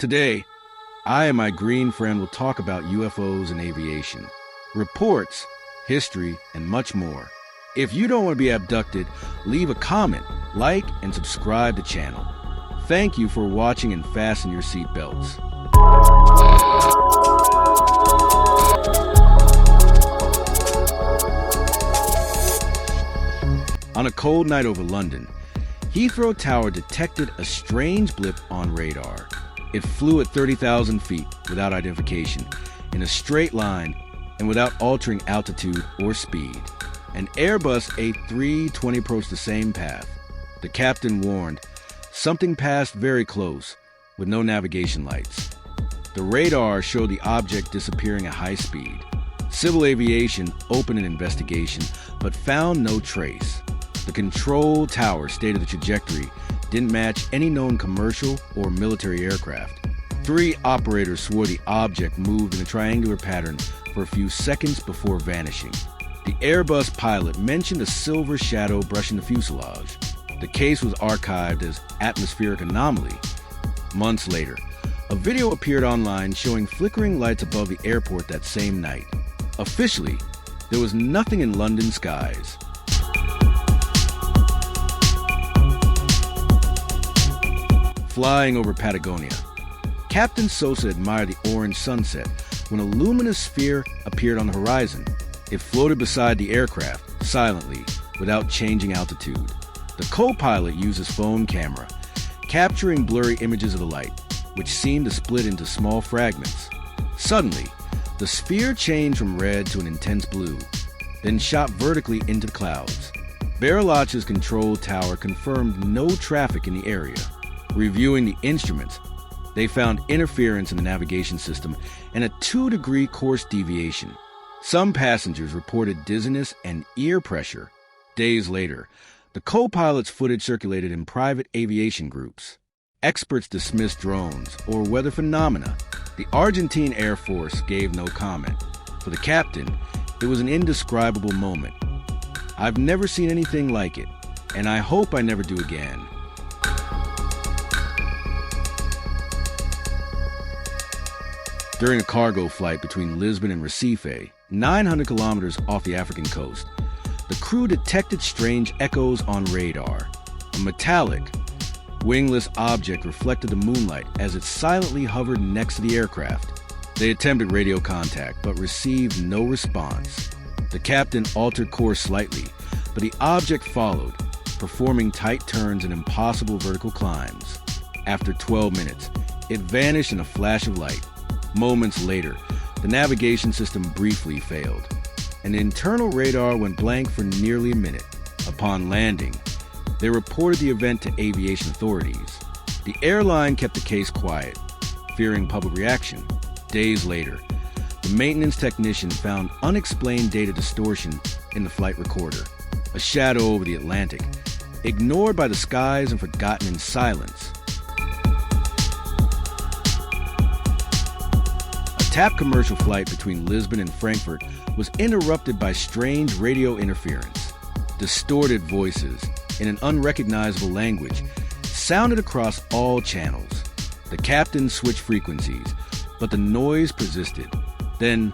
Today, I and my green friend will talk about UFOs in aviation, reports, history, and much more. If you don't want to be abducted, leave a comment, like, and subscribe to the channel. Thank you for watching and fasten your seatbelts. On a cold night over London, Heathrow Tower detected a strange blip on radar. It flew at 30,000 feet without identification, in a straight line and without altering altitude or speed. An Airbus A320 approached the same path. The captain warned, something passed very close, with no navigation lights. The radar showed the object disappearing at high speed. Civil aviation opened an investigation, but found no trace. The control tower stated the trajectory didn't match any known commercial or military aircraft. 3 operators swore the object moved in a triangular pattern for a few seconds before vanishing. The Airbus pilot mentioned a silver shadow brushing the fuselage. The case was archived as atmospheric anomaly. Months later, a video appeared online showing flickering lights above the airport that same night. Officially, there was nothing in London skies. Flying over Patagonia, Captain Sosa admired the orange sunset when a luminous sphere appeared on the horizon. It floated beside the aircraft, silently, without changing altitude. The co-pilot used his phone camera, capturing blurry images of the light, which seemed to split into small fragments. Suddenly, the sphere changed from red to an intense blue, then shot vertically into the clouds. Bariloche's control tower confirmed no traffic in the area. Reviewing the instruments, they found interference in the navigation system and a 2-degree course deviation. Some passengers reported dizziness and ear pressure. Days later, the co-pilot's footage circulated in private aviation groups. Experts dismissed drones or weather phenomena. The Argentine Air Force gave no comment. For the captain, it was an indescribable moment. I've never seen anything like it, and I hope I never do again. During a cargo flight between Lisbon and Recife, 900 kilometers off the African coast, the crew detected strange echoes on radar. A metallic, wingless object reflected the moonlight as it silently hovered next to the aircraft. They attempted radio contact, but received no response. The captain altered course slightly, but the object followed, performing tight turns and impossible vertical climbs. After 12 minutes, it vanished in a flash of light. Moments later, the navigation system briefly failed. An internal radar went blank for nearly a minute. Upon landing, they reported the event to aviation authorities. The airline kept the case quiet, fearing public reaction. Days later, the maintenance technician found unexplained data distortion in the flight recorder, a shadow over the Atlantic, ignored by the skies and forgotten in silence. A TAP commercial flight between Lisbon and Frankfurt was interrupted by strange radio interference. Distorted voices in an unrecognizable language sounded across all channels. The captain switched frequencies, but the noise persisted. Then,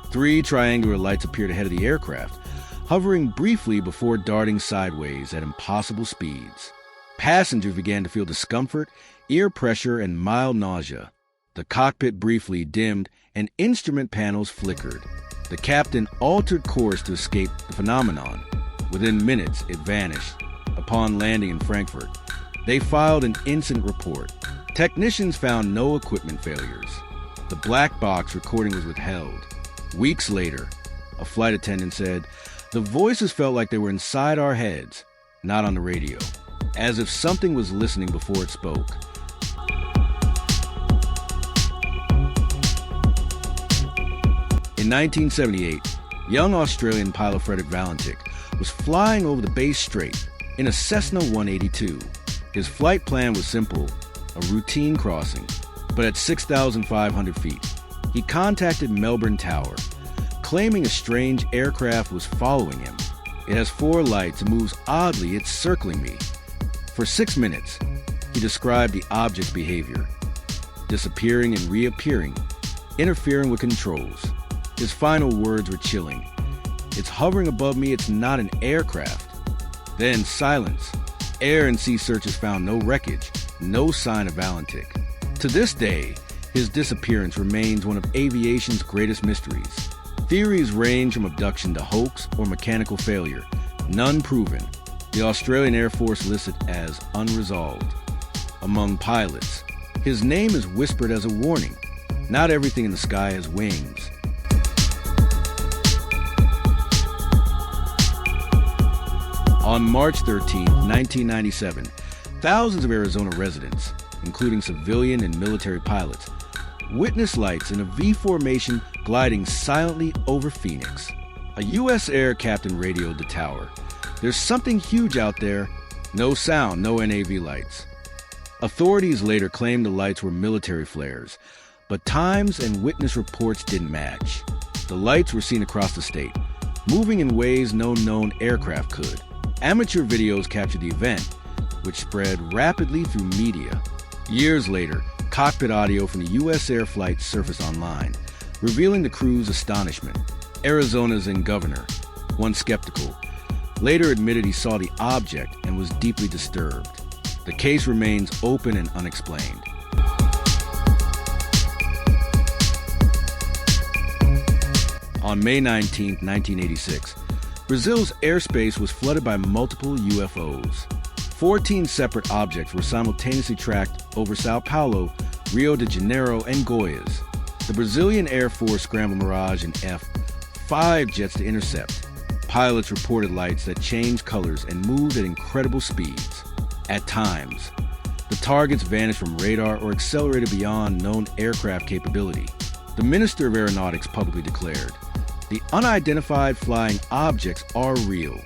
3 triangular lights appeared ahead of the aircraft, hovering briefly before darting sideways at impossible speeds. Passengers began to feel discomfort, ear pressure, and mild nausea. The cockpit briefly dimmed and instrument panels flickered. The captain altered course to escape the phenomenon. Within minutes, it vanished. Upon landing in Frankfurt, they filed an incident report. Technicians found no equipment failures. The black box recording was withheld. Weeks later, a flight attendant said, "The voices felt like they were inside our heads, not on the radio, as if something was listening before it spoke." In 1978, young Australian pilot Frederick Valentic was flying over the Bass Strait in a Cessna 182. His flight plan was simple, a routine crossing, but at 6,500 feet, he contacted Melbourne Tower, claiming a strange aircraft was following him. "It has 4 lights and moves oddly, it's circling me." For 6 minutes, he described the object's behavior. disappearing and reappearing, interfering with controls. His final words were chilling. "It's hovering above me, it's not an aircraft." Then silence. Air and sea searches found no wreckage, no sign of Valentik. To this day, his disappearance remains one of aviation's greatest mysteries. Theories range from abduction to hoax or mechanical failure, none proven. The Australian Air Force lists it as unresolved. Among pilots, his name is whispered as a warning. Not everything in the sky has wings. On March 13, 1997, thousands of Arizona residents, including civilian and military pilots, witnessed lights in a V formation gliding silently over Phoenix. A U.S. Air captain radioed the tower. "There's something huge out there." No sound, no NAV lights. Authorities later claimed the lights were military flares, but times and witness reports didn't match. The lights were seen across the state, moving in ways no known aircraft could. Amateur videos captured the event, which spread rapidly through media. Years later, cockpit audio from the U.S. Air flight surfaced online, revealing the crew's astonishment. Arizona's then governor, once skeptical, later admitted he saw the object and was deeply disturbed. The case remains open and unexplained. On May 19, 1986, Brazil's airspace was flooded by multiple UFOs. 14 separate objects were simultaneously tracked over Sao Paulo, Rio de Janeiro, and Goiás. The Brazilian Air Force scrambled Mirage and F-5 jets to intercept. Pilots reported lights that changed colors and moved at incredible speeds. At times, the targets vanished from radar or accelerated beyond known aircraft capability. The Minister of Aeronautics publicly declared, "The unidentified flying objects are real."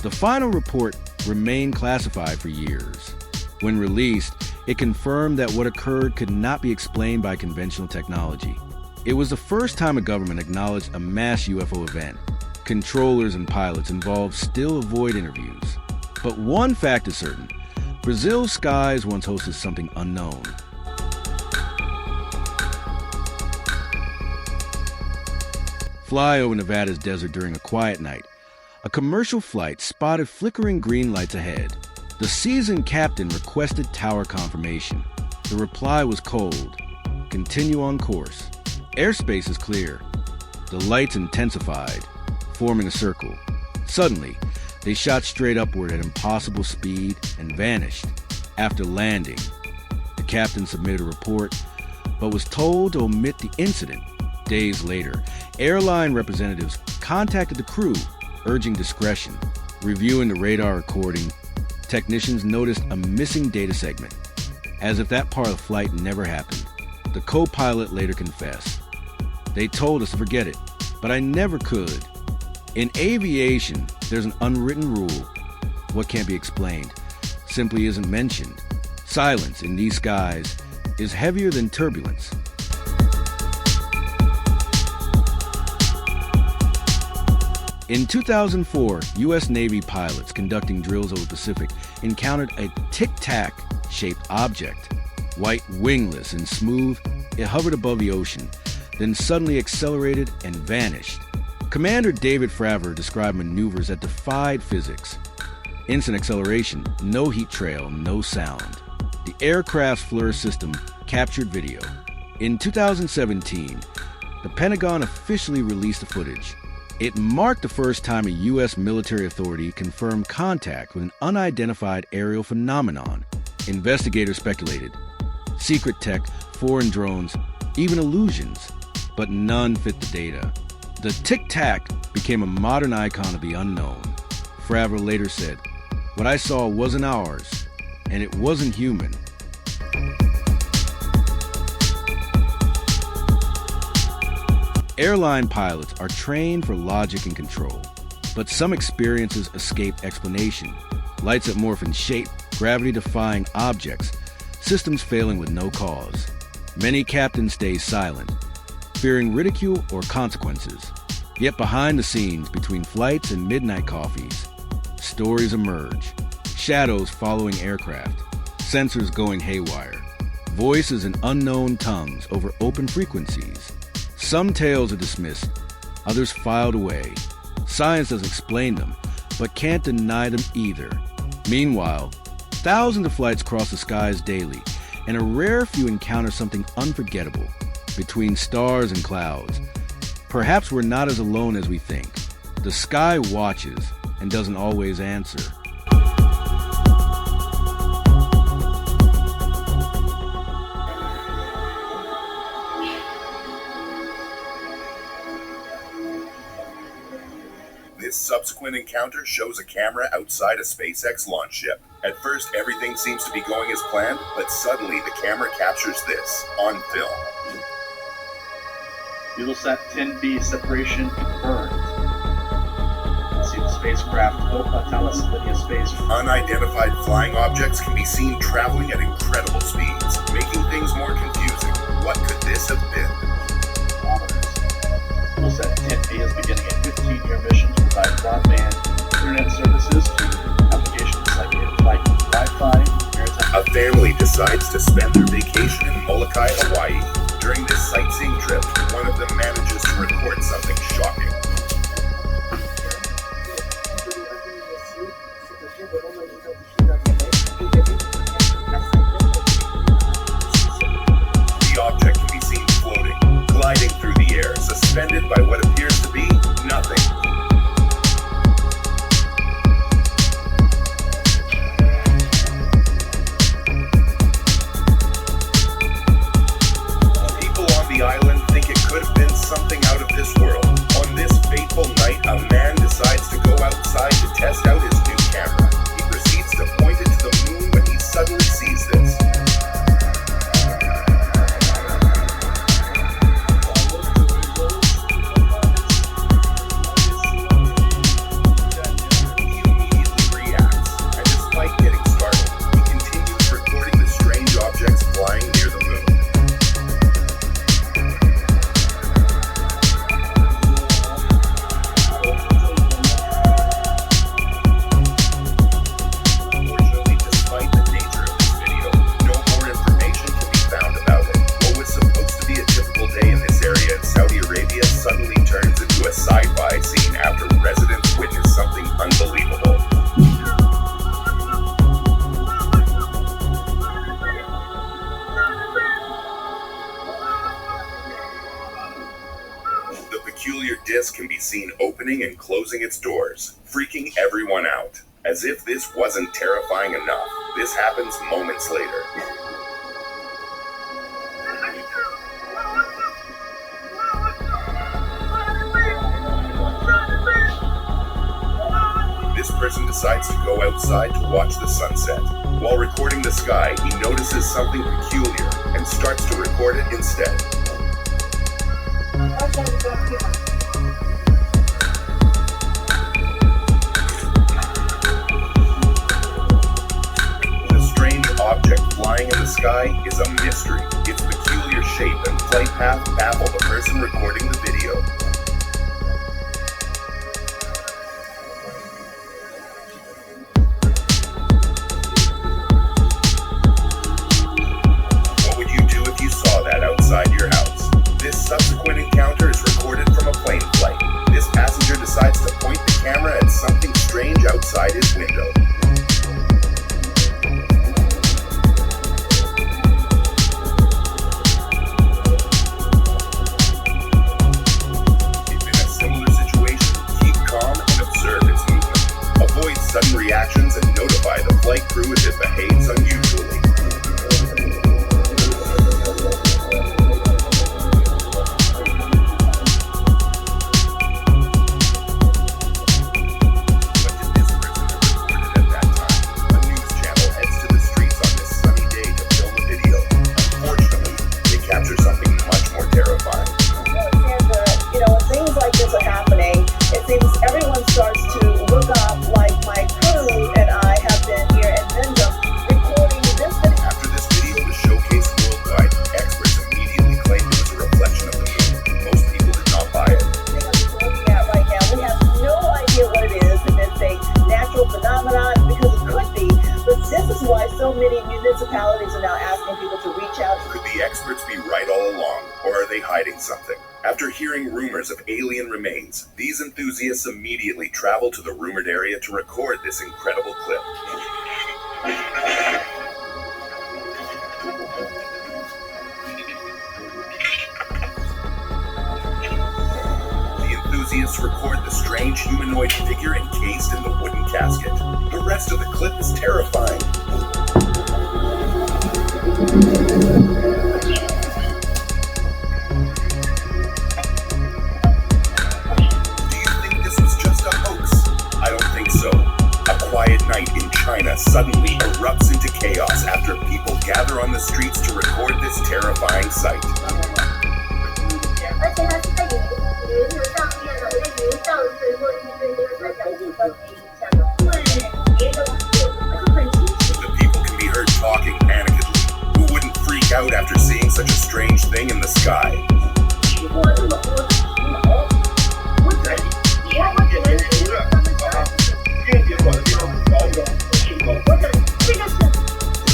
The final report remained classified for years. When released, it confirmed that what occurred could not be explained by conventional technology. It was the first time a government acknowledged a mass UFO event. Controllers and pilots involved still avoid interviews. But one fact is certain: Brazil's skies once hosted something unknown. Fly over Nevada's desert during a quiet night. A commercial flight spotted flickering green lights ahead. The seasoned captain requested tower confirmation. The reply was cold: "Continue on course. Airspace is clear." The lights intensified, forming a circle. Suddenly, they shot straight upward at impossible speed and vanished. After landing, the captain submitted a report, but was told to omit the incident. Days later, airline representatives contacted the crew, urging discretion. Reviewing the radar recording, technicians noticed a missing data segment, as if that part of the flight never happened. The co-pilot later confessed, "They told us to forget it, but I never could." In aviation, there's an unwritten rule: what can't be explained simply isn't mentioned. Silence in these skies is heavier than turbulence. In 2004, U.S. Navy pilots conducting drills over the Pacific encountered a tic-tac-shaped object. White, wingless, and smooth, it hovered above the ocean, then suddenly accelerated and vanished. Commander David Fravor described maneuvers that defied physics. Instant acceleration, no heat trail, no sound. The aircraft's FLIR system captured video. In 2017, the Pentagon officially released the footage. It marked the first time a U.S. military authority confirmed contact with an unidentified aerial phenomenon. Investigators speculated: secret tech, foreign drones, even illusions, but none fit the data. The tic-tac became a modern icon of the unknown. Fravor later said, "What I saw wasn't ours, and it wasn't human." Airline pilots are trained for logic and control, but some experiences escape explanation. Lights that morph in shape, gravity-defying objects, systems failing with no cause. Many captains stay silent, fearing ridicule or consequences. Yet behind the scenes, between flights and midnight coffees, stories emerge. Shadows following aircraft, sensors going haywire, voices in unknown tongues over open frequencies. Some tales are dismissed, others filed away. Science doesn't explain them, but can't deny them either. Meanwhile, thousands of flights cross the skies daily, and a rare few encounter something unforgettable between stars and clouds. Perhaps we're not as alone as we think. The sky watches and doesn't always answer. This subsequent encounter shows a camera outside a SpaceX launch ship. At first, everything seems to be going as planned, but suddenly the camera captures this on film. Eutelsat 10B separation confirmed. See the spacecraft Thales Lydia space. Unidentified flying objects can be seen traveling at incredible speeds, making things more confusing. What could this have been? Eutelsat 10B is beginning a 15-year mission to provide broadband internet services to applications like in-flight Wi-Fi, maritime. A family decides to spend their vacation in Molokai, Hawaii. During this sightseeing trip, one of them manages to record something shocking. The object can be seen floating, gliding through the air, suspended by what appears to be nothing. The island think it could have been something out of this world. On this fateful night, a man decides to go outside to test out his new camera. He proceeds to point it to the moon when he suddenly sees this. He immediately reacts, and despite getting startled, he continues recording the strange objects flying near the moon. Suddenly turns into a sci-fi scene after residents witness something unbelievable. The peculiar disc can be seen opening and closing its doors, freaking everyone out. As if this wasn't terrifying enough, this happens moments later. This person decides to go outside to watch the sunset. While recording the sky, he notices something peculiar and starts to record it instead. The strange object flying in the sky is a mystery. Its peculiar shape and flight path baffle the person recording the video. Outside your house. This subsequent encounter is recorded from a plane flight. This passenger decides to point the camera at something strange outside his window. If in a similar situation, keep calm and observe its movement. Avoid sudden reactions and notify the flight crew if it behaves unusually. all along, or are they hiding something? After hearing rumors of alien remains, these enthusiasts immediately travel to the rumored area to record this incredible clip. The enthusiasts record the strange humanoid figure encased in the wooden casket. The rest of the clip is terrifying. Night in China suddenly erupts into chaos after people gather on the streets to record this terrifying sight. The people can be heard talking panickedly. Who wouldn't freak out after seeing such a strange thing in the sky?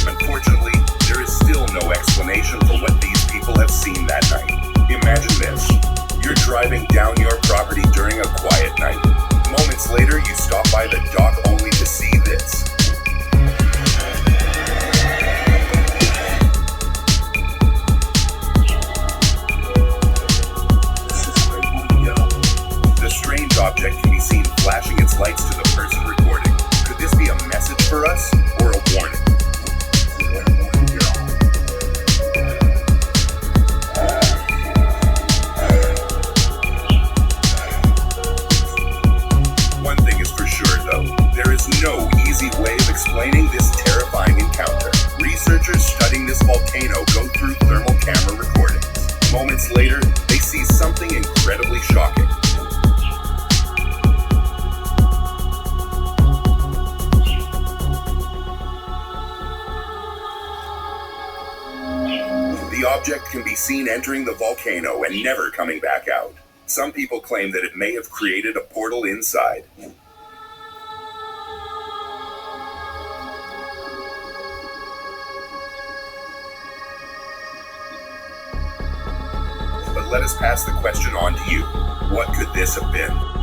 Unfortunately, there is still no explanation for what these people have seen that night. Imagine this. You're driving down your property during a quiet night. Moments later, you stop by the dock only to see this. The strange object can be seen flashing its lights to the person recording. Could this be a message for us, or a warning? One thing is for sure, though. There is no easy way of explaining this terrifying encounter. Researchers studying this volcano go through thermal camera recordings. Moments later, they see something incredibly shocking. The object can be seen entering the volcano and never coming back out. Some people claim that it may have created a portal inside. But let us pass the question on to you. What could this have been?